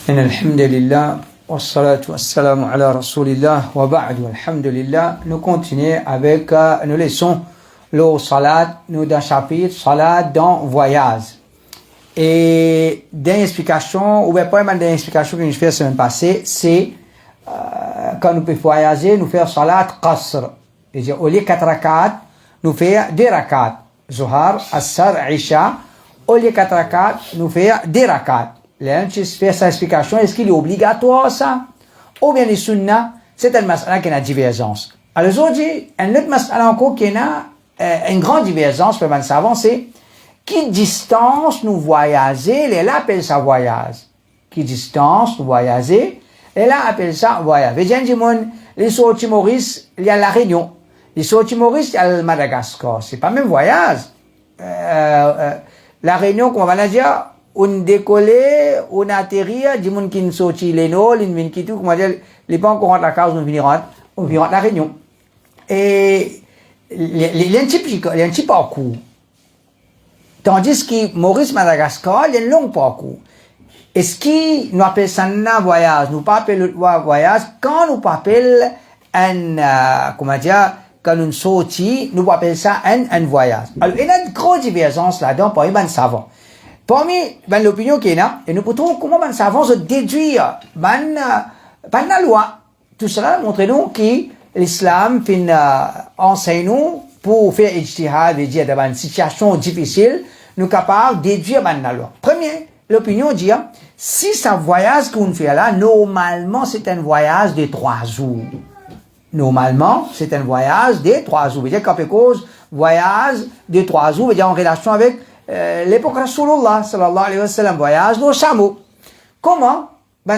إن الحمد لله والصلاة والسلام على رسول الله وبعد والحمد لله. Nous continuons avec nos leçons le salat, nous dans chapitre salat dans voyage. Et dernière explication, ou bien pas mal d'explications que nous faisons la semaine passée, c'est quand nous pouvons voyager, nous faisons salat qasr. C'est-à-dire au lieu de 4 rakats, nous faisons 2 rakats. Zuhar, Asr, Isha. Au lieu de 4 rakats, nous faisons 2 rakats. Là, tu fais cette explication, est-ce qu'il est obligatoire ça? Ou bien les sunnah, c'est un mas'ala qui a une divergence. Alors aujourd'hui, un autre mas'ala encore qui a une grande divergence pour les savants, c'est qui distance nous voyager, et là appelle ça voyage. Qui distance nous voyager, et là appelle ça voyage. Vous voyez, les sorties Maurice, il y a la Réunion. Les sorties Maurice, il y a le Madagascar. C'est pas même voyage. La Réunion, comment on va dire, on décolle, on atterrit, du monde qui ne sortit les noms, les mines qui tout, comment dire, les pas encore rentrent la case, on vient la Réunion. Et, il y a un petit parcours. Tandis que Maurice, Madagascar, il y a un long parcours. Est-ce que nous appelons ça un voyage? Nous pas appelons le voyage quand nous appelons un, comment dire, quand nous sortis, nous appelons ça un voyage. Alors, il y a une grosse divergence là-dedans parmi les savants. Parmi l'opinion qu'il y a, et nous pouvons comment les savants se déduire la loi. Tout cela montre-nous que l'islam enseigne nous pour faire ijtihad et dire dans une situation difficile, nous sommes capables de déduire la loi. Premier, l'opinion dit, si ce voyage qu'on fait là, normalement, c'est un voyage de 3 jours. Normalement, c'est un voyage de 3 jours. C'est-à-dire qu'à cause voyage de 3 jours, en relation avec l'époque Rasulullah, sallallahu alayhi wa sallam, voyage de chameau. Comment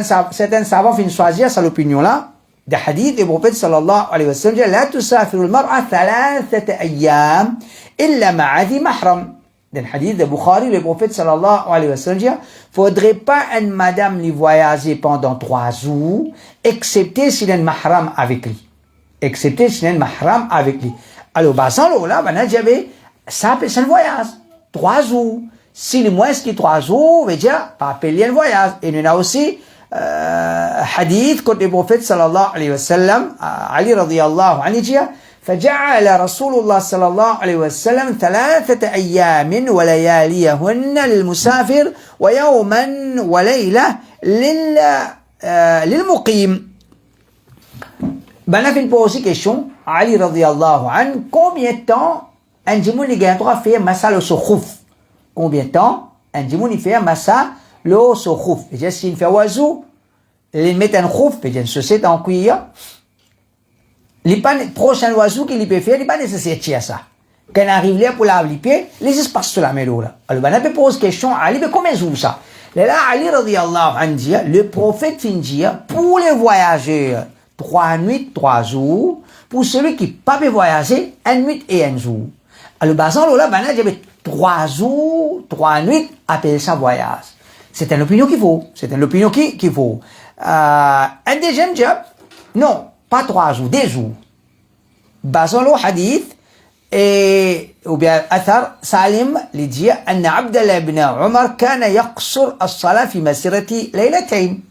certains savants finissent choisir cette opinion-là? Des hadiths du prophète sallallahu alayhi wa sallam dit, la tusafiru al-mar'a 3 ayyam illa ma'a dhi mahram. Dans le hadith de Bukhari, le prophète sallallahu alayhi wa sallam dit, faudrait pas une madame lui voyager pendant 3 jours, excepté s'il y a un mahram avec lui. Excepté s'il y a un mahram avec lui. Alors, sans là, ça appelle ça un voyage. 3 jours. Si le moins que 3 jours, veut dire, pas appeler un voyage. Et il y a aussi, hadith, quand le prophète sallallahu alayhi wa sallam, Ali radiyallahu anhu dit, فجعل رسول الله صلى الله عليه وسلم 3 أيام ولياليهن للمسافر ويوما وليلة للمقيم. Ben là, il pose une question, Ali radiyallahu anhu, combien de temps un djimoun il doit faire massa le soukhouf? Combien de temps un djimoun il fait massa le soukhouf? C'est-à-dire, s'il fait oiseau, il met un khouf, c'est-à-dire, se c'est en cuir. Les prochains oiseaux qu'il peut faire, il n'est pas nécessaire de ça. Quand il arrive là pour laver les pieds, les espaces sur la mélo là. Alors, ben, on pose question à Ali, mais comment ils ouvrent ça? Là, Ali radiyallahu anhu dit, le prophète finit dire, pour les voyageurs, 3 nuits, 3 jours. Pour celui qui ne peut pas voyager, 1 nuit et 1 jour. Alors, ben, là, ben, il y avait 3 jours, 3 nuits, appelle ça voyage. C'est une opinion qu'il faut. C'est une opinion qu'il faut. Un deuxième job, non. Pas 3 jours, 2 jours. Basant le hadith, ou bien athar, Salim, lui dit, أن عبد الله بن عمر كان يقصر الصلاة في مسيرة ليلتين.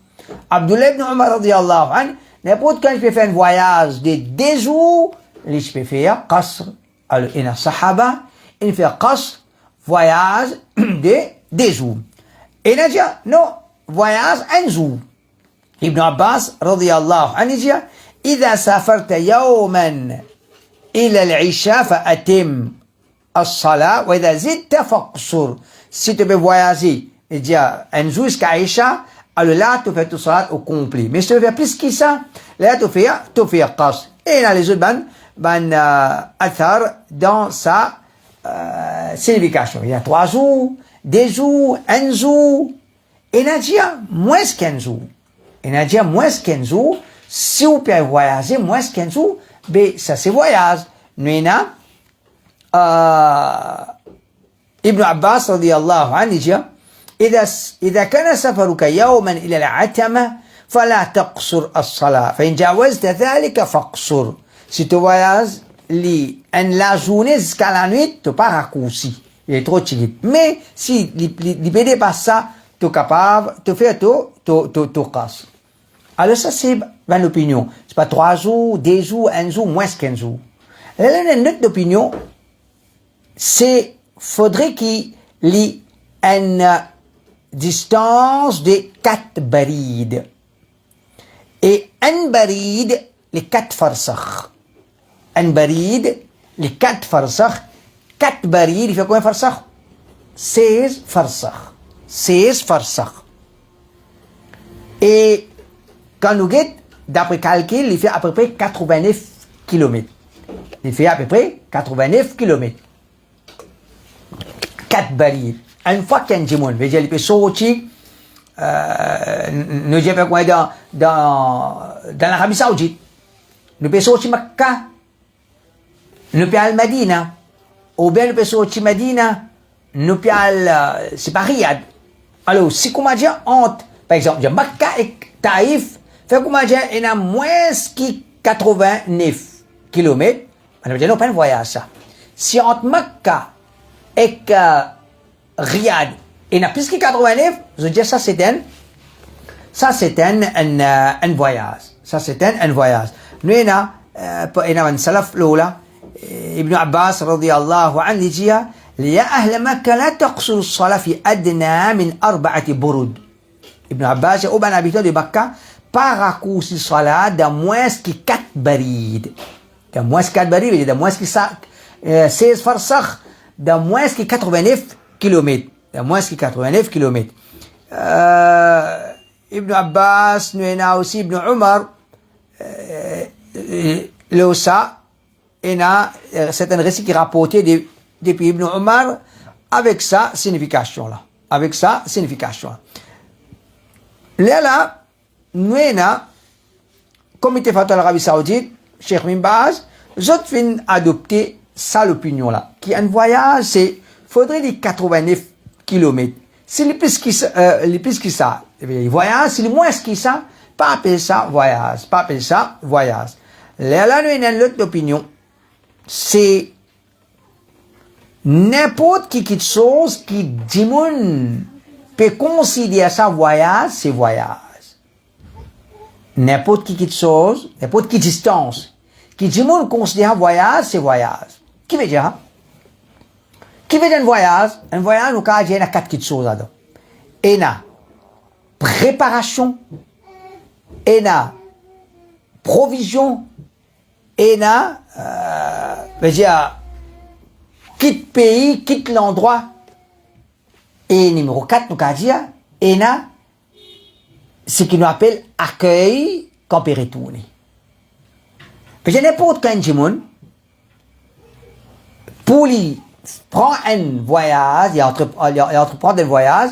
Abdullah ibn Umar radiyallahu anhu, n'importe quand il peut faire un voyage de 2 jours, il peut faire qasr. Alors, il y a sahaba, il fait qasr, voyage de 2 jours. Et il a dit, non, voyage 1 jour. Ibn Abbas radiyallahu anhu dit, إذا سافرت يوما إلى العشاء فأتم الصلاة وإذا زدت فاقصر. Si tu veux voyager, et dire un jour jusqu'à Isha, alors là tu fais tout ça au complet. Mais si tu veux plus que ça, là tu fais qasr. Et là les autres athar dans sa signification. Il y a 3 jours, 2 jours, 1 jour. Et il y a moins qu'un jour. Il y a moins qu'un jour. Si vous pouvez voyager moins qu'un jour, ben, ça c'est voyage. Nous, Ibn Abbas radiyallahu anhu dit, إذا كان سفرك يوما إلى العتمة فلا تقصر الصلاة فإن جاوزت ذلك فاقصر. Si tu voyages la journée jusqu'à la nuit, tu pas raccourci. Il est trop tiré. Mais si il dépasse ça, tu capable de faire tout casse. Alors ça c'est mon opinion. C'est pas 3 jours, 2 jours, 1 jour, moins 15 jours. Là, notre opinion, c'est faudrait qu'il y ait une distance de 4 barides. Et un baride, les 4 farsakh. Un baride, les 4 farsakh. 4 barides, il fait combien de farsakh? 16 farsakh. 16 farsakh. Et quand nous guettons, d'après calcul, il fait à peu près 89 km. Il fait à peu près 89 km. 4 barides. Une fois qu'il y a un jimoun, il peut sortir, nous avons fait dans l'Arabie Saoudite. Nous pouvons sortir Makkah. Nous pouvons aller à Medina. Ou bien nous pouvons sortir Medina. Nous pouvons aller, c'est pas Riyad. Alors, si comment dire, entre, par exemple, Makkah et Taïf, fait comment dire, il y a moins que 89 km. On va dire, non, pas un voyage, ça. Si entre Makkah et Riyad, il y a plus que 89, je veux dire, ça c'est un voyage. Ça c'est un voyage. Nous, il y a un salaf l'oula, Ibn Abbas, radiyallahu anhu, il dit, يا أهل مكة لا تقصروا الصلاة في أدنى من 4 برود. Ibn Abbas, au ban habitant de Makkah, pas raccourci salat dans moins que 4 barides. Dans moins que 4 barides, dans moins que 16 farsakh, dans moins que 89 km. Dans moins que 89 km. Ibn Abbas, nous avons aussi Ibn Omar, le ça, c'est un récit qui est rapporté depuis Ibn Omar avec sa signification-là. Avec sa signification-là. Là, nous avons, comité Fatwa de l'Arabie Saoudite, Cheikh Bin Baz, j'ai fin adopter ça l'opinion-là. Qui un voyage, c'est, faudrait des 89 km. Si les plus que ça, voyage, si les moins que ça, pas appeler ça voyage, pas appeler ça voyage. Là, nous avons l'autre opinion. C'est n'importe qui chose qui dit peut considérer ça voyage, c'est voyage. N'importe qui chose, n'importe qui distance, qui dit considère voyage, c'est voyage. Qui veut dire? Qui veut dire un voyage? Un voyage, nous, il y a 4 choses là-dedans. Il y a préparation, il y a provision, il y a, quitte pays, quitte l'endroit. Et numéro 4, nous avons dit, il y a ce qu'on appelle accueil quand on retourne. Parce que n'importe quel jimoun, pour lui prendre un voyage, il entreprendre un voyage,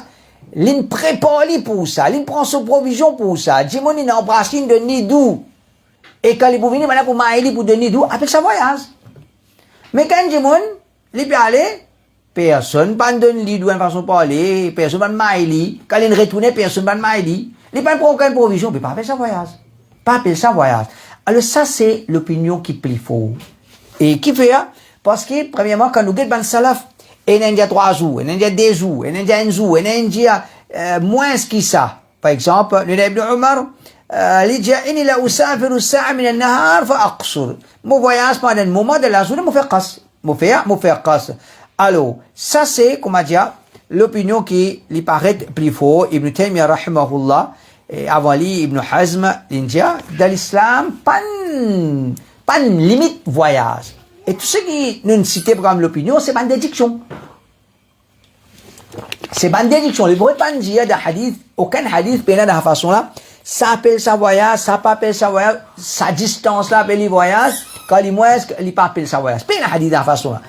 il prépare pour ça, il prend son provision pour ça. Jimoun, il embrasse de Nidou. Et quand il peut venir pour Maïli pour de Nidou, appelle ça voyage. Mais quand jimoun, il peut aller, personne ne donne Nidou en façon de parler, personne ne Maïli. Quand il retourne, personne ne Maïli. Il ne prend aucune provision, mais pas appeler ça voyage. Pas appeler ça voyage. Alors ça, c'est l'opinion qui plie faux. Et qui fait, parce que, premièrement, quand nous guettons dans le salaf, il y a 3 jours, il y a 2 jours, il y a 1 jour, il y a moins que ça. Par exemple, nous avons Ibn Omar, il dit, « Inni la usafiru sa'a min al-nahar fa aqsur » Mon voyage pendant un moment de la journée, me fait casse. Me fait casse. Alors, ça c'est, comment dire, l'opinion qui lui paraît plus faux. Ibn Taymiyyah, rahimahullah, et avant lui, Ibn Hazm, l'India, dans l'islam, pas une limite voyage. Et tout ce qui nous cite comme l'opinion, c'est une déduction. C'est une déduction. Il ne pourrait pas dire d'un hadith, aucun hadith, de la façon-là, ça appelle ça voyage, ça pas appelle ça voyage, sa distance là appelle voyage, quand il moins, il pas appelle ça voyage. Pas un hadith de la façon-là.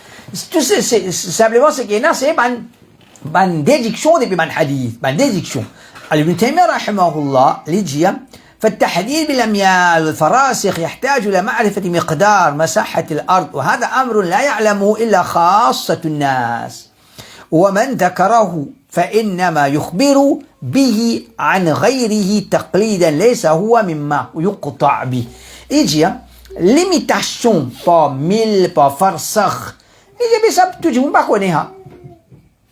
Tout c'est simplement ce qu'il y a, c'est une déduction depuis un hadith, une déduction. ابن تيمية رحمه الله لجيا فالتحديد بالأميال والفراسخ يحتاج إلى معرفة مقدار مساحة الأرض وهذا أمر لا يعلمه إلا خاصة الناس ومن ذكره فإنما يخبر به عن غيره تقليدا ليس هو مما يقطع به إجيا limitation par mille par farsakh إجيا بسبب تجمع بقونها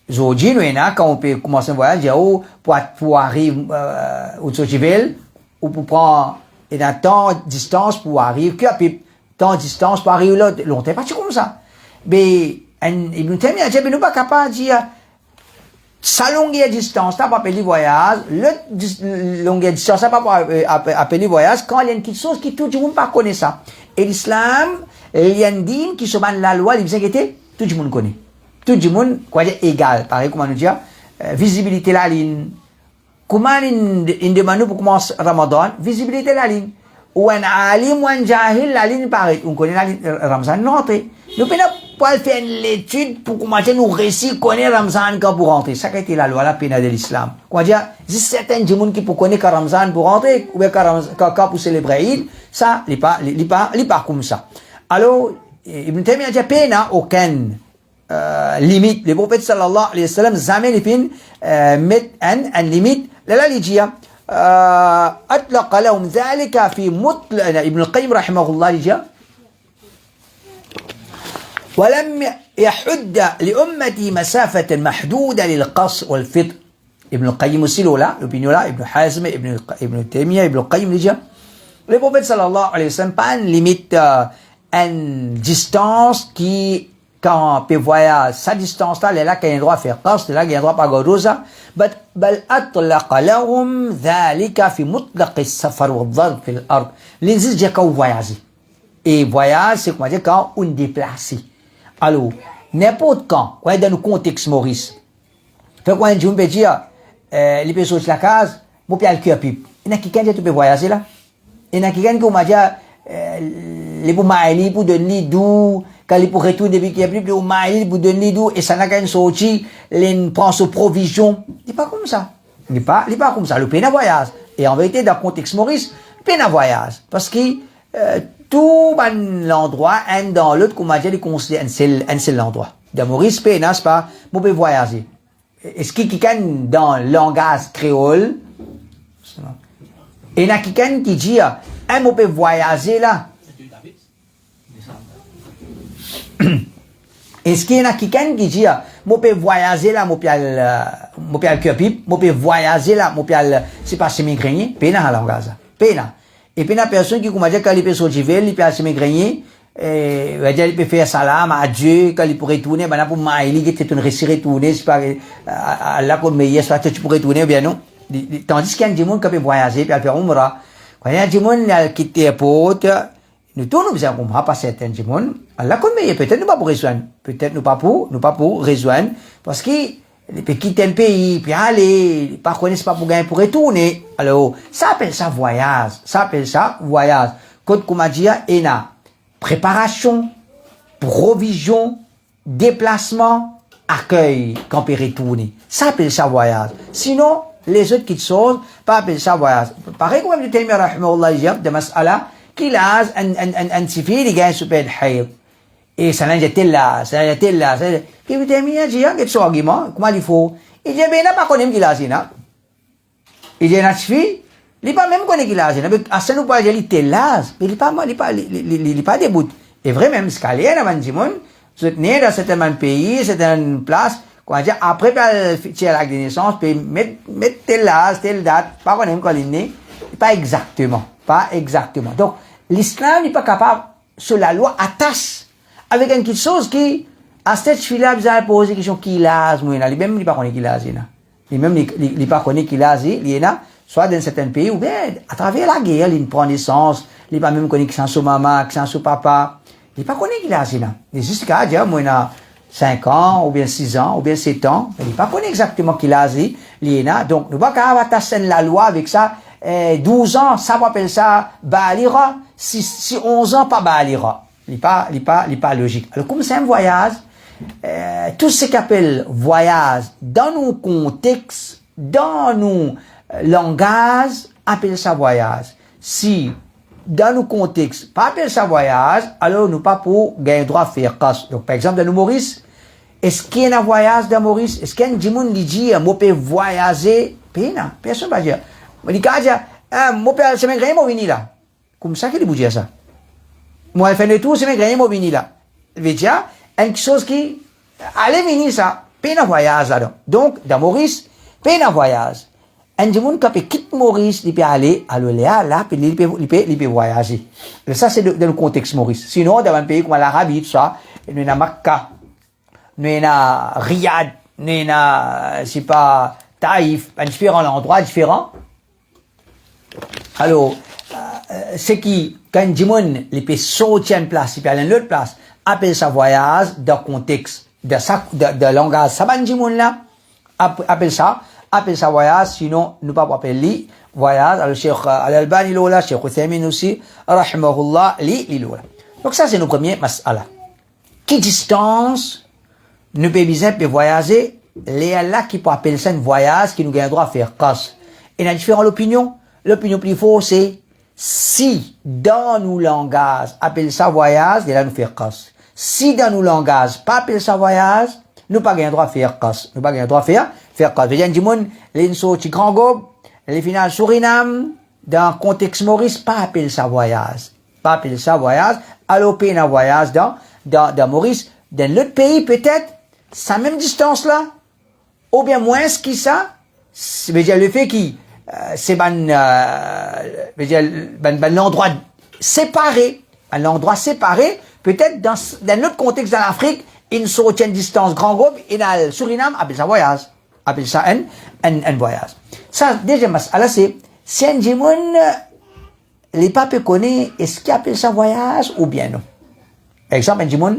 aujourd'hui, nous, quand on peut commencer un voyage, pour arriver, au Tsochiville, ou pour prendre, un temps, distance pour arriver, puis, temps, distance pour arriver là, longtemps, pas comme ça. Mais, Ibn Taymiyyah dit, nous pas capable de dire, sa longueur distance, ça pas appeler voyage, le longueur distance, ça pas appeler voyage, quand il y a une petite chose qui tout le monde pas connaît ça. Et l'islam, il y a une dîme qui se bat la loi, il s'inquiète, tout le monde connaît. Tout le monde, quoi dire, égal. Pareil, comment nous dire, visibilité la ligne. Comment il demande pour commencer Ramadan, visibilité la ligne. Ou un alim ou un jahil, la ligne pareil. On connaît la ligne Ramzan, non, nous pouvons pas faire l'étude pour commencer nous réciter connaître Ramzan quand pour rentrer. Ça qui était la loi, la peine de l'islam. Quoi dire, si certains gens qui pour connaître Ramzan pour rentrer, ou bien quand pour célébrer Eid, ça, il pas comme ça. Alors, Ibn Taymiyyah dit, peine n'a aucune limite. Le prophète sallallahu alayhi wa sallam, jamais les peines mettent un limite. Là, il dit, أطلق لهم ذلك في مطلق ابن القيم رحمه الله جاء ولم يحد لأمتي مسافة محدودة للقصر والفطر ابن القيم aussi là l'opinion là Ibn Hazm Ibn Taymiyyah Ibn Qayyim déjà le prophète sallallahu alayhi wa sallam pas une limite une distance qui quand on peut voir sa distance là, il est là qu'il y a un droit à faire qasr, là qu'il y a un droit à faire godosa, بل أطلق لهم ذلك في مطلق السفر والضرب في الأرض. L'indice dit quand on voyage. Et voyage, c'est comment dire quand on déplace. Alors, n'importe quand dans le contexte Maurice, fait quand on peut dire, les personnes de la case, mon pied à le cœur pipe. Il y a quelqu'un qui peut voyager là. Il y a quelqu'un qui m'a dit, les pour maïli, pour donner d'où, quand il pour retourner depuis qu'il y a plus de maïli, pour donner d'où, et ça n'a qu'à une sortie, il prend ses provisions. Il n'est pas comme ça. Il n'est pas comme ça. Le peine à voyage. Et en vérité, dans le contexte Maurice, peine à voyage. Parce que, tout l'endroit, un dans l'autre, comme on dit, il considère un seul endroit. Dans Maurice, peine, c'est pas, on peut voyager. Est-ce qu'il y a quelqu'un dans le langage créole, et il y a quelqu'un qui dit, on peut voyager là. Est-ce qu'il y a quelqu'un qui dit, je peux voyager là, je peux aller pipe, je peux voyager là, je peux aller, c'est pas s'émigrer, peine à la langage, peine. Et puis, la personne qui, comme dit, quand il peut sortir, il peut aller s'émigrer, il peut faire salam à Dieu, quand il pourrait retourner, ben là, pour maïli, il peut retourner, c'est pas, là, comme meilleur, soit tu pourrais retourner, bien non. Tandis qu'il y a des gens qui peuvent voyager, puis aller faire umrah. Quand il y a des gens qui quittent l'airport, nous tournons bien comme pas certains gens. Allah comme peut-être nous pas pour rejoindre, peut-être nous pas pour rejoindre, parce que les peut quitter un pays, puis aller, pas connaissent pas pour gagner pour retourner. Alors, ça appelle ça voyage. Quand comme a dit, il y a préparation, provision, déplacement, accueil, quand on peut retourner. Ça appelle ça voyage. Sinon, les autres qui sortent, pas appelle ça voyage. Pareil comme Ibn Taymiyyah rahimahullah de mas'ala, qu'il a un sifi, il gagne super de haïd. Et ça n'a été là. Puis Ibn Taymiyyah dit, il y a ce argument, comment il faut? Il dit, ben, il n'a pas connu qu'il a zina. Il dit, il sifi, il n'a pas même connu qu'il a zina. Mais à ce moment-là, il était là, mais il n'est pas debout. Et vrai, même, ce qu'il y a, dans dans certains pays, certaines places, quoi dire, après, faire l'acte de naissance, puis mettre telle âge, telle date, pas qu'on aime quand il est né, pas exactement. Donc, l'islam n'est pas capable, sur la loi, attache, avec une petite chose qui, à cette fille-là, vous allez poser la question, qui l'a, il même, il pas connaît qui l'a, il même, il pas connaît qui l'a, il est là, soit dans certains pays, ou bien, à travers la guerre, il prend naissance, il pas même connaît qui sont son maman, qui sont son papa, il pas connaît qui l'a, il est juste qu'à dire, moi, il a 5 ans, ou bien 6 ans, ou bien 7 ans, il pas connaît exactement qui l'a, il est là, donc, nous pas capable attacher la loi avec ça, 12 ans, ça on appelle ça balira, si 11 ans, pas balira. Il n'est pas logique. Alors, comme c'est un voyage, tout ce qu'on appelle voyage, dans nos contextes, dans nos langages, appelle ça voyage. Si, dans nos contextes, pas appelle ça voyage, alors nous pas pour gagner droit à faire casse. Donc, par exemple, dans nos Maurice, est-ce qu'il y a un voyage dans Maurice? Est-ce qu'il y a un gens qui dit, moi, peut voyager? Personne ne va dire. Il dit, mon père, c'est mes grains, moi, vini là. Comme ça qu'il vous dit ça. Moi, je fais de tout, c'est mes grains, moi, vini là. Il veut dire, une chose qui, allez, vini ça. peine à voyage là-dedans. Donc, dans Maurice, peine à voyage. Un monde qui quitte Maurice, il peut aller à l'Oléa, là, puis il peut voyager. Et ça, c'est dans le contexte Maurice. Sinon, dans un pays comme l'Arabie, tout ça, nous avons Makkah, nous avons Riyad, nous avons, c'est pas, Taïf, différents endroits différents. Alors, c'est qui, quand du monde, il peut sortir une place, il peut aller à une autre place, appelle ça voyage dans le contexte de langage. Ça va, du monde là, appelle ça voyage, sinon, nous pas appeler voyage. Alors, Cheikh Al-Albani Lola, Cheikh Uthaymin aussi, rahimahullah, Lola. Donc, ça, c'est nos premiers mas'ala. Qui distance, nous peut bien voyager, les là qui peut appeler ça un voyage qui nous gagne droit à faire casse. Et il y a différentes opinions. L'opinion plus forte, c'est si dans nos langages, appelle ça voyage, il va nous faire casse. Si dans nos langages, pas appeler ça voyage, nous pas gagne droit à faire casse. Nous pas gagne droit à faire casse. Il y a du monde, les sorties grand gobe, les finales Suriname, dans le contexte Maurice, pas appeler ça voyage. Pas appeler ça voyage. Alors, peine à voyage dans Maurice. Dans l'autre pays, peut-être, sa même distance là, ou bien moins que ça, veut dire le fait qu'il, c'est l'endroit séparé, peut-être dans notre contexte dans l'Afrique, une certaine distance grand groupe, et dans le Suriname, appelle ça voyage, appelle ça un voyage. Ça, déjà, alors c'est un jimon, les papes connaissent, est-ce qu'ils appellent ça voyage ou bien non? Exemple, un jimon,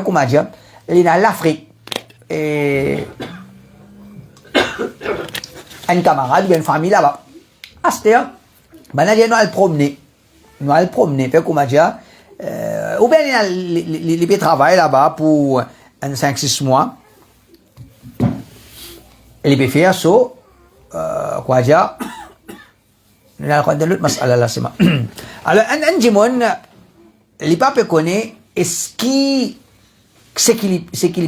comment dire, il est dans l'Afrique, et un camarade ou une famille là-bas. Ah, c'est-à-dire, nous allons promener. Fait comment dire, ou bien il peut travailler là-bas pour 5-6 mois. Il peut faire ça, quoi dire, nous allons prendre l'autre mas'ala là, c'est ma. Alors, un jimon, les papes connaissent, est-ce qu'il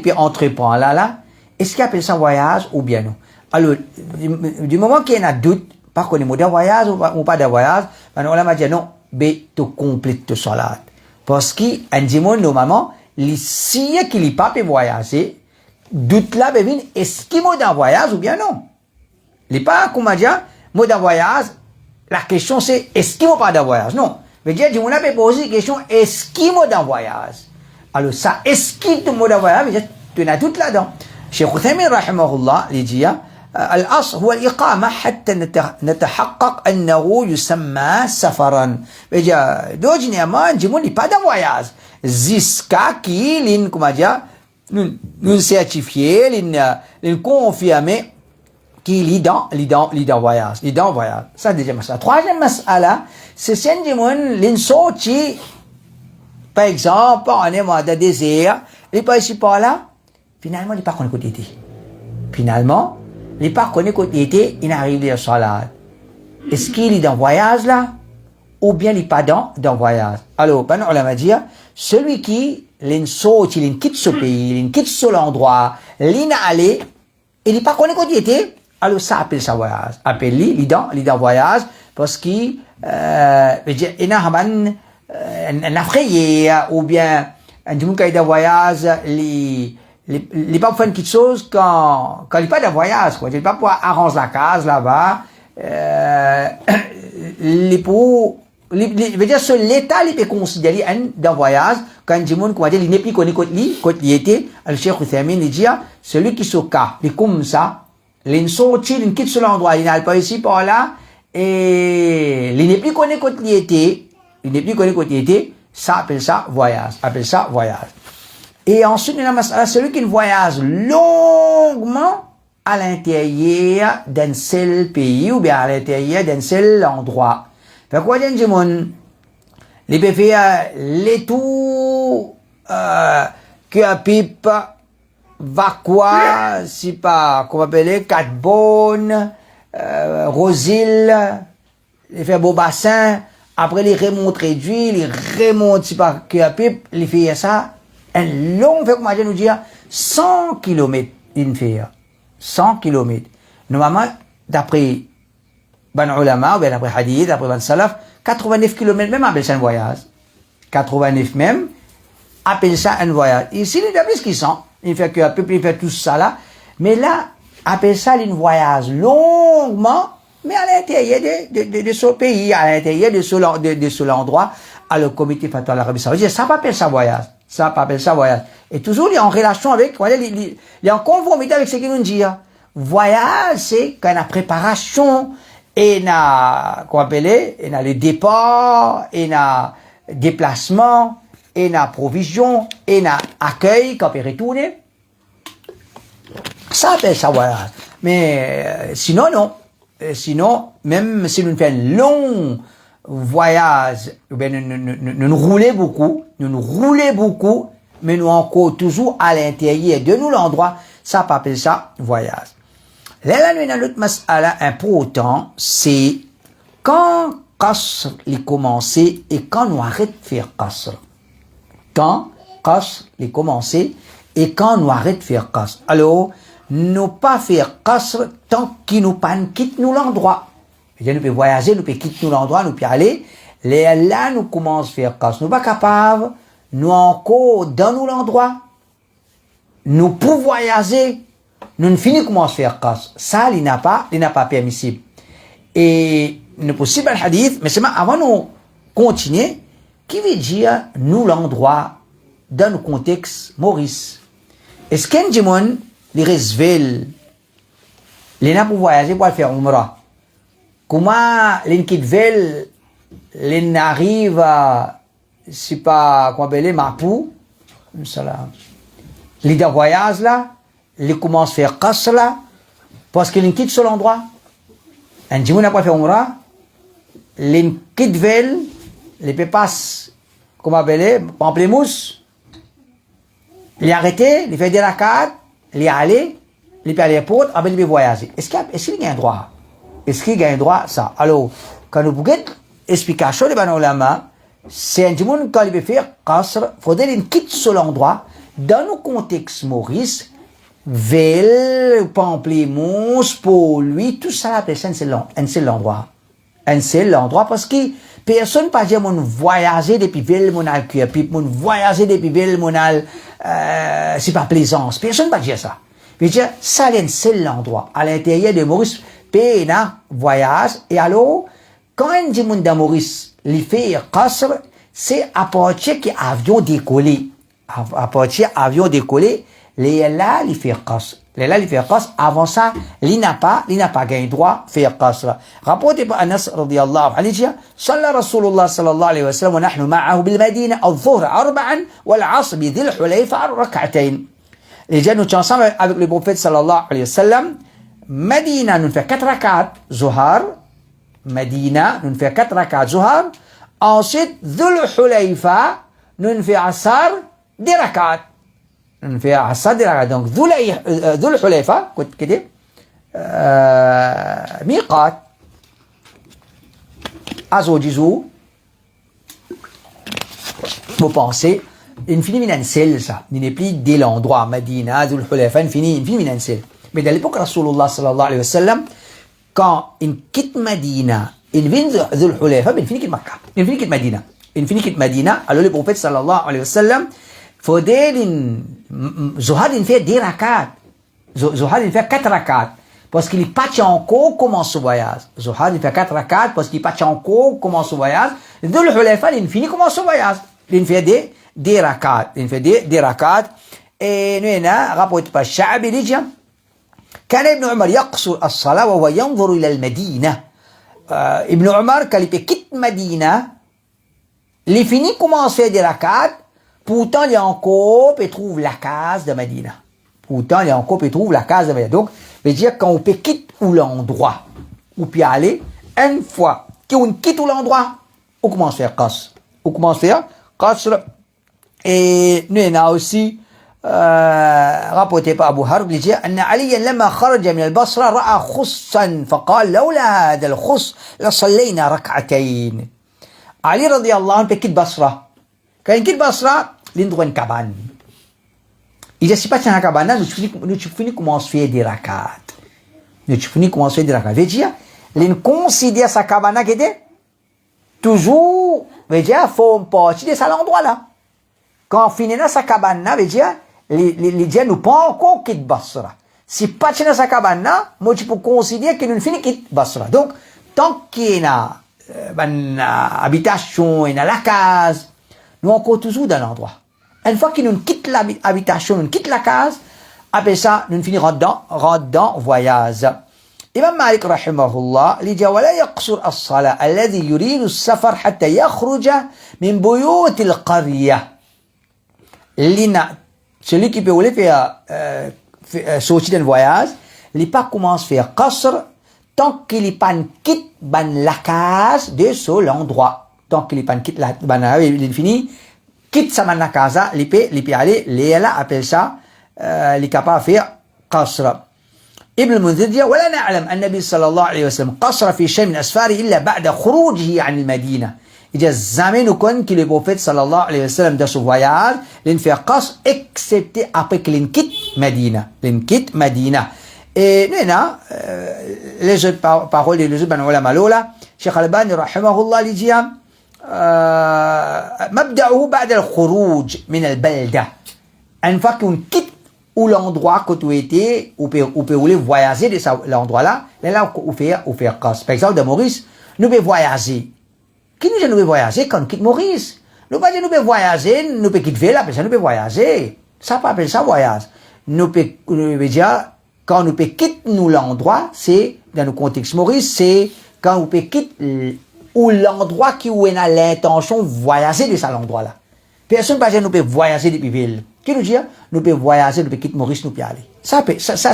peut entreprendre là, est-ce qu'il appelle ça voyage ou bien non? Alors, du moment qu'il y a un doute, par contre, il y a un voyage ou pas de voyage, on va dire non, mais tu complètes tout ça. Parce qu'un dimanche, normalement, si il n'est pas voyager, doute là, est-ce qu'il y a un voyage ou bien non? Il n'est pas, comment dire, mot d'un voyage, la question c'est, est-ce qu'il n'y a pas de voyage? Non. Mais dire, on a posé la question, est-ce qu'il y a un voyage? Alors, ça, est-ce qu'il y a un voyage? Tu as tout là-dedans. Cheikh Uthaymin, rahimahullah, il dit, الأصل هو الإقامة حتى نتحقق أنه يسمى سفرا. Veja, dernièrement, je ne pas de voyage. Jusqu'à qui, comment dire, nous certifier, nous confirmer qu'il est dans voyage. Ça, deuxième masala. Troisième masala, c'est si un monde, l'insorti, par exemple, on est dans le désert, il pas ici par là, finalement, il n'est pas connu côté été. Finalement, il n'est pas connu côté été, il arrive à salat. Est-ce qu'il est dans voyage là, ou bien il n'est pas dans voyage? Alors, ben, on va dire, celui qui, l'insorti, il quitte ce pays, il quitte ce endroit, il n'a allé, il n'est pas connu côté été, alors ça appelle ça voyage. Appelle-lui, il est dans voyage, parce qu'il, il a un affrayé, ou bien, un monde qui est dans voyage, il pas faire quelque chose quand il n'est pas dans voyage, quoi. Il n'est pas pour arranger la case là-bas, veut dire, ce l'état, il peut considérer un dans voyage, quand un monde, comment dire, il n'est plus connu quand il était, le Cheikh Uthaymin, il dit, celui qui se cas, il est comme ça, il sorti, il quitte sur l'endroit, il n'est pas ici, par là, et il n'est plus connu quand il était, ça appelle ça voyage, Et ensuite, il y a celui qui voyage longuement à l'intérieur d'un seul pays, ou bien à l'intérieur d'un seul endroit. Fait quoi, il y a il peut faire les tours, que pipe, Vacqua, si pas, comment appeler, Quatre-Bonnes, Rosil, il fait beau bassin, après il remonte réduit, il remonte, si pas, que pipe, il fait ça, un long, fait comment je nous dire, 100 km, il fait, 100 km. Normalement, d'après, ban ulama, ou bien d'après hadith, d'après ban salaf, 89 km même appelle ça un voyage. 89 même, appelle ça un voyage. Ici, il est plus qu'ils sont. Il fait que, il fait tout ça là. Mais là, appelle ça un voyage longuement, mais à l'intérieur de ce pays, à l'intérieur de ce endroit, à le comité fatwa de l'Arabie Saoudite. Ça pas appelle ça voyage. Ça pas appelle ça voyage. Et toujours, il est en relation avec, il est en conformité avec ce qu'il nous dit. Voyage, c'est quand la préparation, et na, qu'on appelle, et na le départ, et na déplacement, et na provision, et na accueil, quand il retourne. Ça appelle ça voyage. Mais sinon, non. Sinon, même si nous faisons un long voyage, nous roulons beaucoup, mais nous encore toujours à l'intérieur de nous l'endroit, ça pas appeler ça voyage. Là, nous avons l'autre mas'ala important, c'est quand qasr est commencé et quand nous arrêtons de faire qasr. Quand qasr est commencé et quand nous arrêtons de faire qasr. Alors, nous pas faire qasr tant qu'il nous pas quitte nous l'endroit. Nous pouvons voyager, nous pouvons quitter nous l'endroit, nous pouvons aller. Là, nous commençons à faire qasr. Nous pas capables, nous encore dans nous l'endroit. Nous pouvons voyager, nous ne finissons commencer à faire qasr. Ça, il n'a pas permissible. Et nous possible le hadith, mais c'est avant nous continuer, qui veut dire nous l'endroit dans le contexte Maurice. Est-ce qu'un démon les révèle les n'a pour voyager pour faire umrah? Comment les qui veulent les arrivent à c'est pas quoi appeler Mapou, les de voyage là, les commencent à faire qasr là parce qu'ils quittent sur l'endroit. Un démon n'a pas fait umrah, les qui veulent les pépas comment appeler pamplemousse, les arrêter, les faire des rakats, les aller, les faire les portes, après les voyager. Est-ce qu'il y a un droit? Est-ce qu'il y a un droit ça? Alors, quand nous pouvons explication de Banolama, c'est un démon quand il veut faire qasr, il faudrait qu'il quitte sur l'endroit, dans le contexte Maurice, Vel, pamplemousse, pour lui, tout ça là, c'est un seul endroit. Un seul endroit parce que personne pas dire mon voyager depuis Vel monal cuir puis mon voyager depuis Vel monal c'est pas plaisance, personne pas dire ça. Veut dire ça c'est un seul endroit à l'intérieur de Maurice pena voyage et alors quand un dit mon dans Maurice il fait qasr c'est à partir que avion décollé à partir avion décollé les là il fait qasr. Là, il fait qasr. Avant ça, il n'a pas gagné droit faire qasr. Rapporté par Anas radiyallahu anhu, صلى رسول الله صلى الله عليه وسلم ونحن معه بالمدينة الظهر 4 والعصر بذي الحليفة ركعتين. Les gens nous sont ensemble avec le prophète sallallahu alayhi wa sallam. Medina nous fait 4 rakats zuhar. Medina nous fait 4 rakats zuhar. Ensuite, Dhul Hulayfa nous fait asar 10 rakats. في الصدر donc ذو الحليفة كده ميقات أزوجزو vous pensez infini minansel ça il n'est plus dès l'endroit Medina ذو الحليفة infini minansel mais dans l'époque Rasulullah sallallahu alayhi wa sallam quand il quitte Medina il vient ذو الحليفة il finit quitte Makkah il finit quitte Medina il finit quitte Medina alors le prophète sallallahu alayhi wa sallam Faudrait Zohar il fait 10 rakats. Zohar il fait 4 rakats. Parce qu'il n'est pas encore commence ce voyage. Zohar il fait 4 rakats parce qu'il n'est pas encore commence ce voyage. Dhul Hulayfa il finit commence ce voyage. Il fait des rakats. Il fait des rakats. Et nous avons rapporté par Sha'bi il dit كان ابن عمر يقصر الصلاة وهو ينظر إلى المدينة. Ibn Umar quand il quitte Medina, il finit commence faire des rakats. Pourtant, il y a encore, peut trouve la case de Medina. Pourtant, il y a encore, peut trouve la case de Medina. Donc, veut dire quand on peut quitter l'endroit, on peut aller, une fois qu'on quitte l'endroit, on commence à faire qasr. On commence à faire qasr. Et nous, on a aussi, rapporté par Abu Harb, il dit, أن عليا لما خرج من البصرة رأى خصا فقال لولا هذا الخص لصلينا ركعتين. Ali radiyallahu anhu peut quitter Basra. Quand il quitte Basra, il trouve une cabane. Il dit, si pas dans la cabane, nous finissons commencer à faire des rakats. Nous finissons commencer à faire des rakats. Veut dire, il considère sa cabane qui était toujours, veut dire, faut partir de cet endroit-là. Quand on finit dans sa cabane, veut dire, les gens nous pas encore quitter Basra. Si pas dans sa cabane, moi, tu peux considérer qu'il nous finit quitte Basra. Donc, tant qu'il y a une habitation, il y a la case, nous encore toujours dans l'endroit. Une fois qu'il nous quitte l'habitation, nous quitte la case, après ça, nous finissons dans voyage. Imam Malik rahimahullah, il dit ولا يقصر الصلاة الذي يريد السفر حتى يخرج من بيوت القرية. Celui qui peut voler faire sortir d'un voyage, il pas commence à faire qasr tant qu'il n'est pas quitte la case de ce endroit. Tant qu'il n'est pas quitte il finit quitte sa la casa, il peut aller, il appelle ça, il est capable de faire qasr. ابن المنذر dit ولا نعلم النبي صلى الله عليه وسلم قصر في شيء من أسفاره إلا بعد خروجه عن المدينة. Il dit jamais nous connaissons que le prophète sallallahu alayhi wa sallam dans ce voyage, il fait qasr excepté après qu'il quitte Medina. Il quitte Medina. Et maintenant, les autres paroles des autres ulama là, Cheikh Albani rahimahullah il dit مبدأه بعد الخروج من البلدة. Une fois qu'on quitte ou l'endroit que tu étais, ou peut voyager de l'endroit là, là où faire qasr. Par exemple, de Maurice, nous pouvons voyager. Qui nous pouvons voyager quand nous quittons Maurice? Nous pas dire nous pouvons voyager, nous pouvons quitter Ville, après ça nous pouvons voyager. Ça pas appeler ça voyage. Nous pouvons dire, quand nous pouvons quitter nous l'endroit, c'est, dans le contexte Maurice, c'est quand nous pouvons quitter ou l'endroit qui où on a l'intention de voyager de cet endroit là. Personne ne peut dire nous pouvons voyager depuis Ville. Qui nous dit, nous pouvons voyager, nous pouvons quitter Maurice, nous pouvons aller. Ça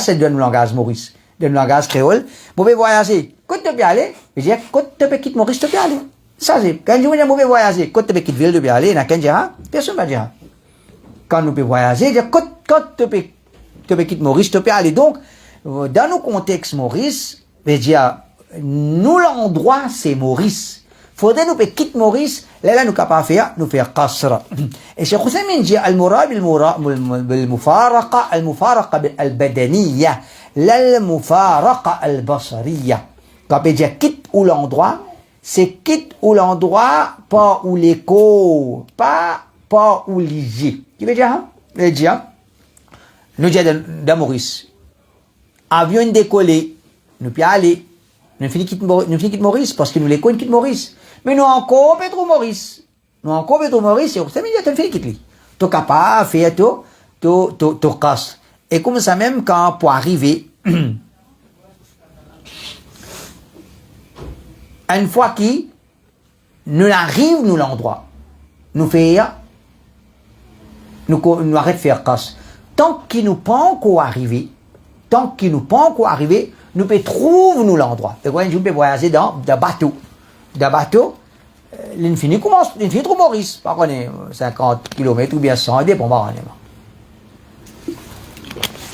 c'est dans le langage Maurice, dans le langage créole. Vous pouvez voyager, quand tu peux aller, je dis, quand tu peux quitter Maurice, tu peux aller. Ça c'est, quand je dis, vous pouvez voyager, quand tu peux quitter Ville, tu peux aller, personne ne va dire. Quand nous pouvons voyager, quand tu peux quitter Maurice, tu peux aller. Donc, dans nos contextes Maurice, je dis, nous l'endroit, c'est Maurice. Faudrait nous quitter Maurice, là nous capables faire, nous faire qasr. Et Cheikh Ousmane dit, المراد بالمفارقة البدنية لا المفارقة البصرية. Quand on dit quitte ou l'endroit, c'est quitte ou l'endroit, pas où l'écho, pas où l'IG. Qui veut dire, il dit, nous disons dans Maurice, avion décollé, nous pouvons aller, nous finissons quitte Maurice, parce que nous l'écho quitte Maurice. Mais nous encore Pedro Maurice. Nous encore Pedro Maurice, et ça veut dire que tu fais quitte lui. Tu es capable de faire ton qasr. Et comme ça même, quand pour arriver, une fois qu'il nous arrive nous l'endroit, nous arrête de faire qasr. Tant qu'il nous pas encore arrivé, nous peut trouver nous l'endroit. Et quand nous peut voyager dans bateau. D'un bateau, l'infini trop Maurice. Par contre, 50 km ou bien 100, dépend pas.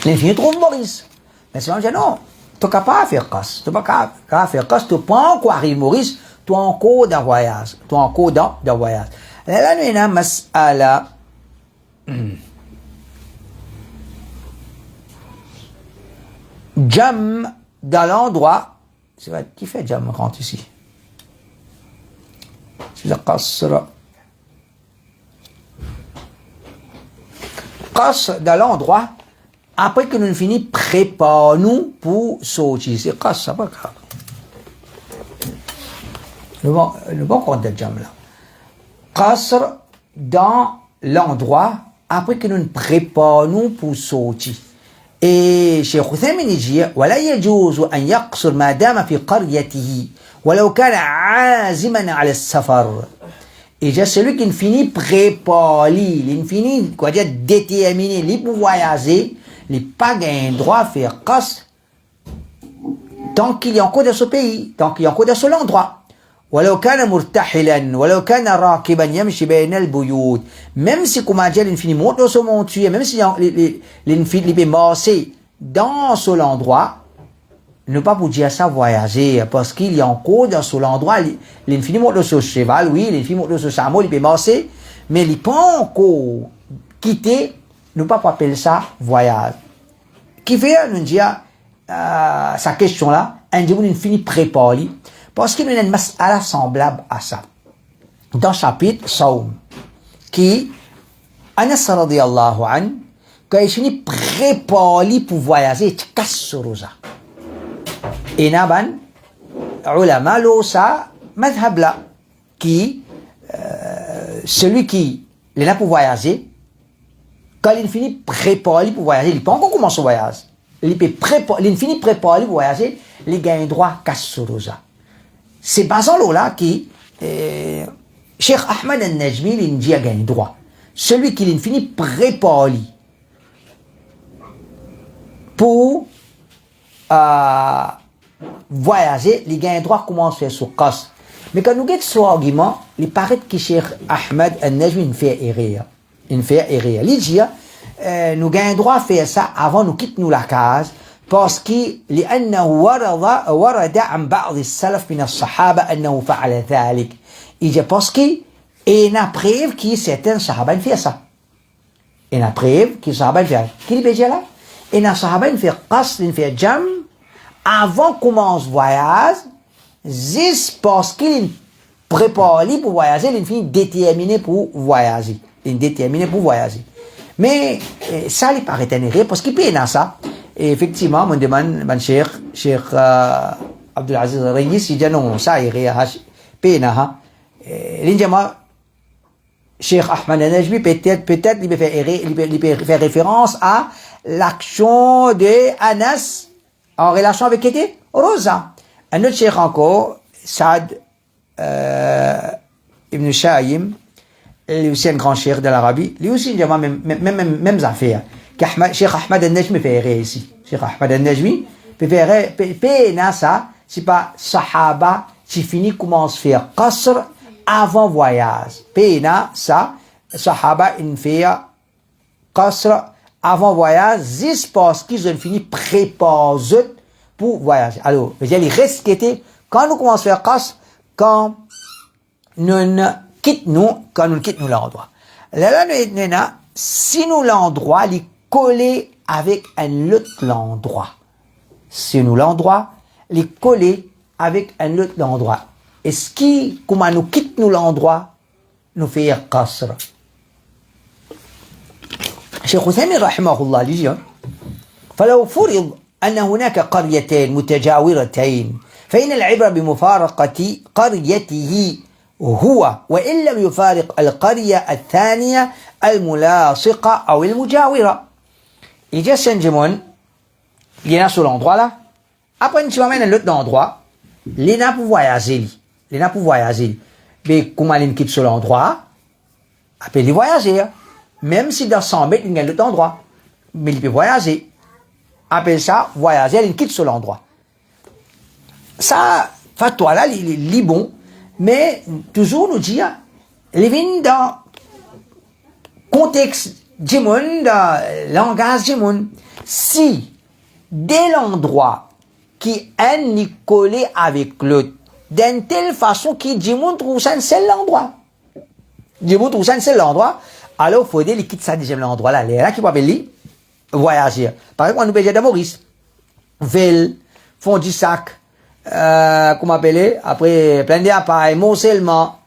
L'infini trop Maurice. Mais c'est dit non, tu n'es pas capable de faire casse. Tu n'es pas capable de faire casse. Tu n'es pas encore arrivé Maurice. Tu es encore dans voyage. Là, nous avons mas'ala. Jam dans l'endroit. C'est vrai, qui fait jam quand ici? Le qasr. Qasr dans l'endroit, après que nous finissons, prépare-nous pour sortir. C'est qasr, c'est pas grave. Le bon compte de jam là. Qasr dans l'endroit, après que nous préparons pour sortir. Et Cheikh Ousmane dit, ولا يجوز أن يقصر ما دام في قريته ولو كان عازما على السفر. Et j'ai celui qui finit préparé, il finit quoi dire déterminé, il pour voyager, il pas un droit à faire qasr tant qu'il est encore dans ce pays, tant qu'il est encore dans ce endroit. ولو كان مرتحلا ولو كان راكبا يمشي بين البيوت. Même si comment dire il finit monter sur monture, même si il peut marcher dans ce endroit, ne pas pour dire ça voyager parce qu'il y a encore dans ce endroit il finit monter sur cheval, oui, il finit monter sur chameau, il peut marcher, mais il peut encore quitter, ne pas appeler ça voyage. Qui fait nous dire sa question là, un jour il finit préparé. Parce qu'il y a une mas'ala semblable à ça. Dans le chapitre Saum, qui, Anas radiyallahu an, quand il finit préparé pour voyager, tu casses sur ça. Et naban, ulama lo ça, madhab là, qui, celui qui est là pour voyager, quand il finit préparé pour voyager, il peut encore commencer le voyage. Il finit préparé pour voyager, il gagne droit casse sur ça. C'est basant là qui, Cheikh Ahmed al-Najmi, il dit a gagné droit. Celui qui finit préparé pour voyager, il gagne droit comment faire sur casse. Mais quand nous regardons ce argument, il paraît que Cheikh Ahmed al-Najmi fait erreur. Il fait erreur. Il dit, nous gagnons droit à faire ça avant nous quitter nous la case, parce que لأنه ورد عن بعض السلف من الصحابة أنه فعل ذلك. Il dit parce que il y a preuve que certains sahaba font ça. Il y a preuve que sahaba font ça. Qui veut dire là? Il y a sahaba font qasr, font jam avant commence voyage, juste parce qu'il prépare pour voyager, il finit déterminé pour voyager. Il est déterminé pour voyager. Mais ça lui paraît une erreur parce qu'il peut y ça. Et effectivement, mon demande, mon cher Abdulaziz Reyes, il dit non, ça erreur, pena. L'indiama, Cheikh Ahmed al-Najmi, peut-être, il peut faire référence à l'action de Anas en relation avec qui était Rosa. Un autre cheikh encore, Saad ibn Shaim, lui aussi un grand cheikh de l'Arabie, lui aussi il a même affaires. Cheikh Ahmed al-Najmi fait erreur ici. Cheikh Ahmed al-Najmi peut faire erreur, ça, c'est pas Sahaba qui finit commence à faire qasr avant voyage. Pena ça, Sahaba il fait qasr avant voyage, juste parce qu'ils ont fini préparer pour voyager. Alors, il reste qui était, quand nous commençons à faire qasr, quand nous quittons l'endroit. Là, si nous l'endroit, il est collé avec un autre endroit. Si nous l'endroit, il est collé avec un autre endroit. Est-ce que, comment nous quittons l'endroit, nous faisons qasr? شيخ عثيمين رحمه الله لجي فلو فرض أن هناك قريتين متجاورتين فإن العبرة بمفارقة قريته هو وإن لم يفارق القرية الثانية الملاصقة أو المجاورة. يجي سنجمون لنا sur l'endroit là. Après tu m'amènes à l'autre endroit. Lina pour voyager. Mais comment il quitte sur l'endroit? Après il voyager. Même si dans 100 mètres, il y a l'autre endroit. Mais il peut voyager. Appelle ça, voyager, il quitte sur l'endroit. Ça, fatwa là, il est bon. Mais, toujours nous dire, il vient dans contexte du monde, dans langage du monde. Si, dès l'endroit qui est collé avec l'autre, d'une telle façon que du monde trouve ça un seul endroit. Alors, il faut dire qu'il quitte ça deuxième endroit là. Les là qui peuvent aller voyager. Par exemple, on nous peut dire de Maurice. Ville, Fond-du-Sac, comment appeler, après, plein d'appareils, Mont-Sellement.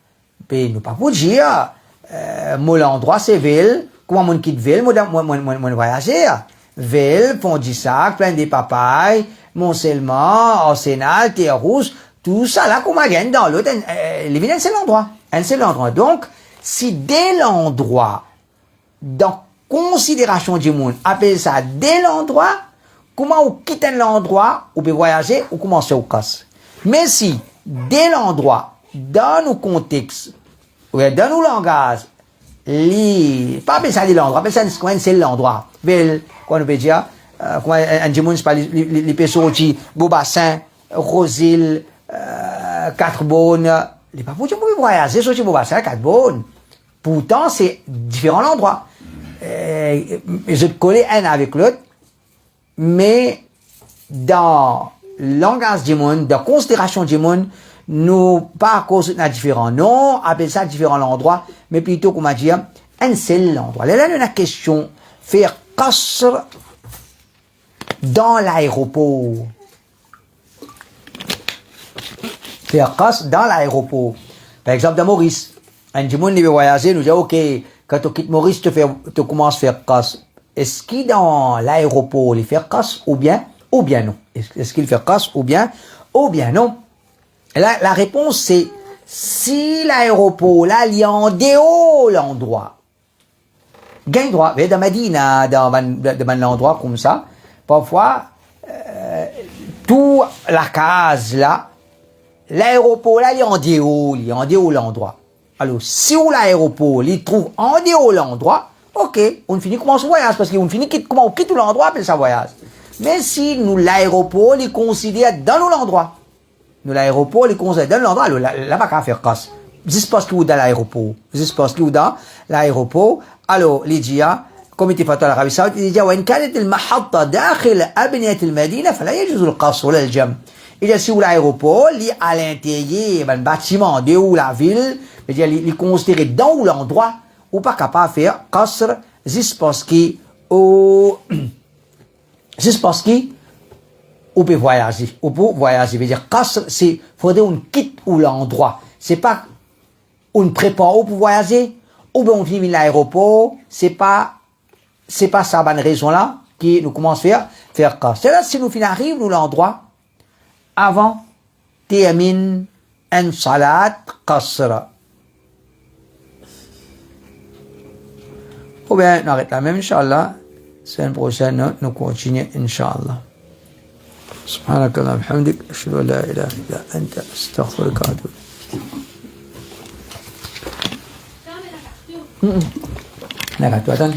Puis, nous pas pour dire, mon endroit c'est ville. Comment on quitte ville, moi voyager. Ville, Fond-du-Sac, plein de papaye, Mont-Sellement, Arsenal, Terre-Rousse, tout ça là, comment gagne dans l'autre, les villes, un seul endroit. Donc, si dès l'endroit, dans considération du monde, appelle ça dès l'endroit, comment on quitte l'endroit, on peut voyager, ou commencer au casse. Mais si, dès l'endroit, dans nos contextes, dans nos langages, pas appeler ça dès l'endroit, appeler ça c'est l'endroit. Belle, quoi on peut dire, comment un du monde, c'est pas les personnes qui, Beaubassin, Rosille, Quatre-Bonnes, les pas pour dire, vous pouvez voyager, sur Beaubassin, Quatre-Bonnes. Pourtant, c'est différents endroits. Je collé un avec l'autre, mais dans le langage du monde, dans la considération du monde, nous pas à cause de différents noms, appelle ça différents endroits, mais plutôt, comment dire, un seul endroit. Là, on a une question, faire qasr dans l'aéroport. Faire qasr dans l'aéroport. Par exemple, dans Maurice. Un du monde qui veut voyager, nous dit, ok, quand tu quittes Maurice, tu commences à faire qasr. est-ce qu'il dans l'aéroport, il fait casse ou bien non? Est-ce qu'il fait casse ou bien non? Et là, la réponse c'est, si l'aéroport, là, il y a en déo l'endroit, gagne droit. Vous voyez, dans Medina, dans un endroit comme ça, parfois, tout la case là, l'aéroport là, il est en déo l'endroit. Alors, si l'aéroport, il trouve en déo l'endroit, ok, on finit comment ce voyage, parce qu'on finit comment on quitte l'endroit, puis ça voyage. Mais si nous, l'aéroport, il considère dans l'endroit, nous, l'aéroport, il considère dans l'endroit, alors là, pas qu'à faire casse. Juste parce qu'il est dans l'aéroport. Juste parce qu'il est dans l'aéroport. Alors, l'Idjia, comité fatwa l'Arabie Saoudite, il dit, وإن كانت المحطة داخل أبنية المدينة فلا يجوز القصر ولا الجمع. Il dit, si l'aéroport, il est à l'intérieur, un bâtiment de où la ville, il est considéré dans l'endroit, ou pas capable de faire qasr, juste parce qu'il, ou peut voyager, veut dire qasr, c'est, faudrait on quitte ou l'endroit. C'est pas, on prépare pour voyager, ou bien on finit l'aéroport, c'est pas ça, bonne raison-là, qui nous commence à faire qasr. C'est là, si nous arrivons nous l'endroit, avant, termine un salat qasr. Ou bien, on arrête là même, Inch'Allah. Semaine prochaine, nous continuons, Inch'Allah. سبحانك اللهم وبحمدك أشهد أن لا إله إلا أنت أستغفرك وأتوب إليك. Nak kata tuan,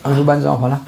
ang suban sa ako lah.